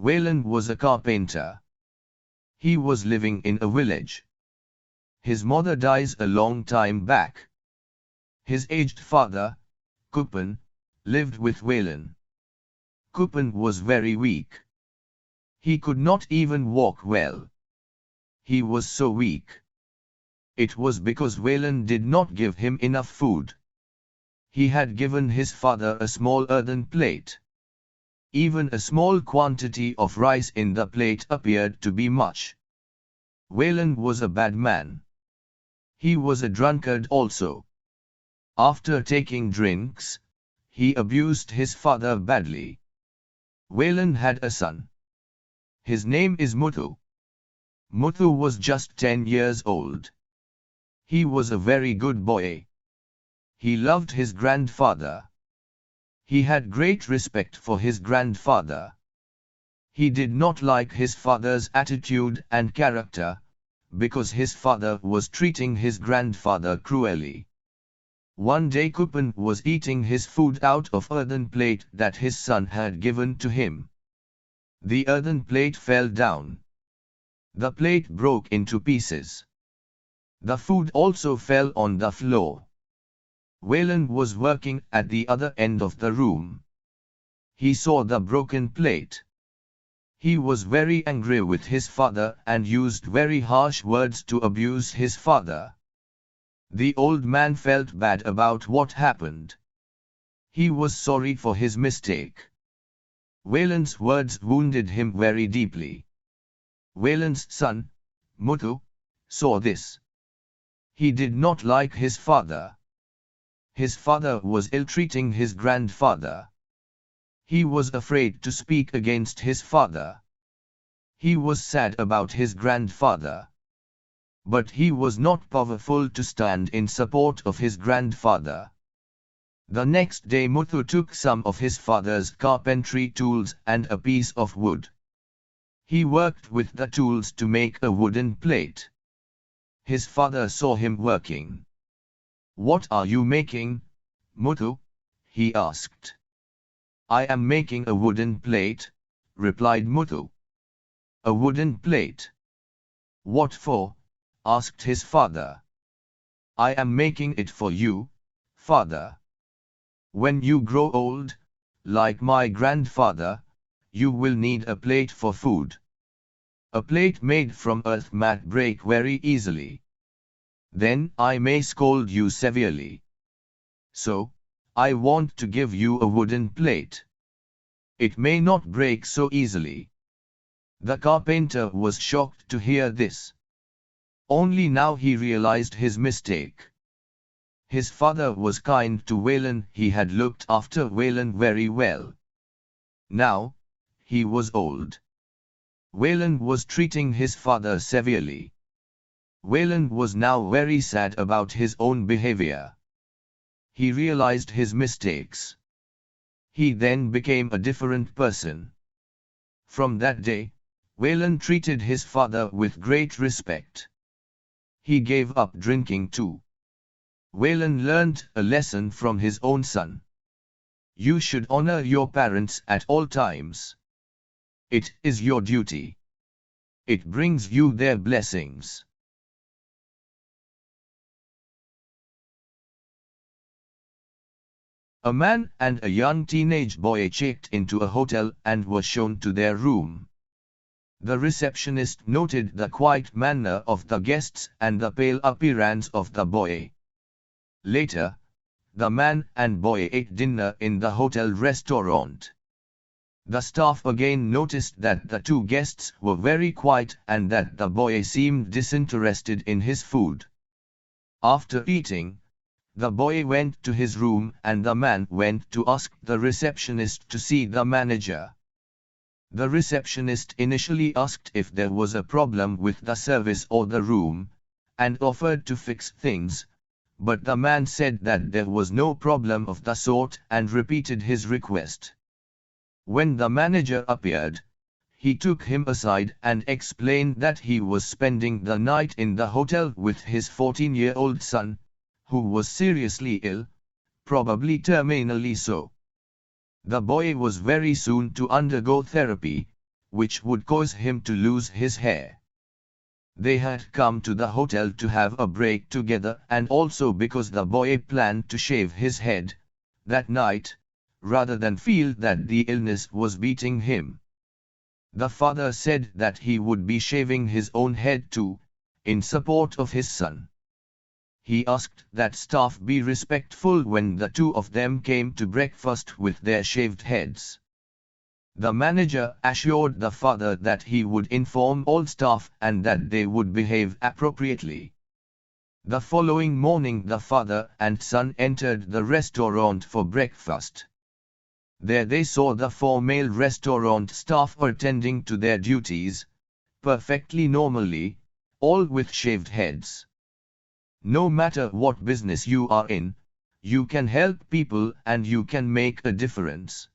Wayland was a carpenter. He was living in a village. His mother dies a long time back. His aged father, Kupen, lived with Wayland. Kupen was very weak. He could not even walk well. He was so weak. It was because Wayland did not give him enough food. He had given his father a small earthen plate. Even a small quantity of rice in the plate appeared to be much. Wayland was a bad man. He was a drunkard also. After taking drinks, he abused his father badly. Wayland had a son. His name is Muthu. Muthu was just 10 years old. He was a very good boy. He loved his grandfather. He had great respect for his grandfather. He did not like his father's attitude and character, because his father was treating his grandfather cruelly. One day Kupen was eating his food out of earthen plate that his son had given to him. The earthen plate fell down. The plate broke into pieces. The food also fell on the floor. Wayland was working at the other end of the room. He saw the broken plate. He was very angry with his father and used very harsh words to abuse his father. The old man felt bad about what happened. He was sorry for his mistake. Wayland's words wounded him very deeply. Wayland's son, Muthu, saw this. He did not like his father. His father was ill-treating his grandfather. He was afraid to speak against his father. He was sad about his grandfather. But he was not powerful to stand in support of his grandfather. The next day Muthu took some of his father's carpentry tools and a piece of wood. He worked with the tools to make a wooden plate. His father saw him working. "What are you making, Muthu?" he asked. "I am making a wooden plate," replied Muthu. "A wooden plate? What for?" asked his father. "I am making it for you, father. When you grow old, like my grandfather, you will need a plate for food. A plate made from earth might break very easily. Then I may scold you severely. So, I want to give you a wooden plate. It may not break so easily." The carpenter was shocked to hear this. Only now he realized his mistake. His father was kind to Wayland. He had looked after Wayland very well. Now, he was old. Wayland was treating his father severely. Wayland was now very sad about his own behavior. He realized his mistakes. He then became a different person. From that day, Wayland treated his father with great respect. He gave up drinking too. Wayland learned a lesson from his own son. You should honor your parents at all times. It is your duty. It brings you their blessings. A man and a young teenage boy checked into a hotel and were shown to their room. The receptionist noted the quiet manner of the guests and the pale appearance of the boy. Later, the man and boy ate dinner in the hotel restaurant. The staff again noticed that the two guests were very quiet and that the boy seemed disinterested in his food. After eating, the boy went to his room and the man went to ask the receptionist to see the manager. The receptionist initially asked if there was a problem with the service or the room, and offered to fix things, but the man said that there was no problem of the sort and repeated his request. When the manager appeared, he took him aside and explained that he was spending the night in the hotel with his 14-year-old son, who was seriously ill, probably terminally so. The boy was very soon to undergo therapy, which would cause him to lose his hair. They had come to the hotel to have a break together, and also because the boy planned to shave his head that night, rather than feel that the illness was beating him. The father said that he would be shaving his own head too, in support of his son. He asked that staff be respectful when the two of them came to breakfast with their shaved heads. The manager assured the father that he would inform all staff and that they would behave appropriately. The following morning the father and son entered the restaurant for breakfast. There they saw the 4 male restaurant staff attending to their duties, perfectly normally, all with shaved heads. No matter what business you are in, you can help people and you can make a difference.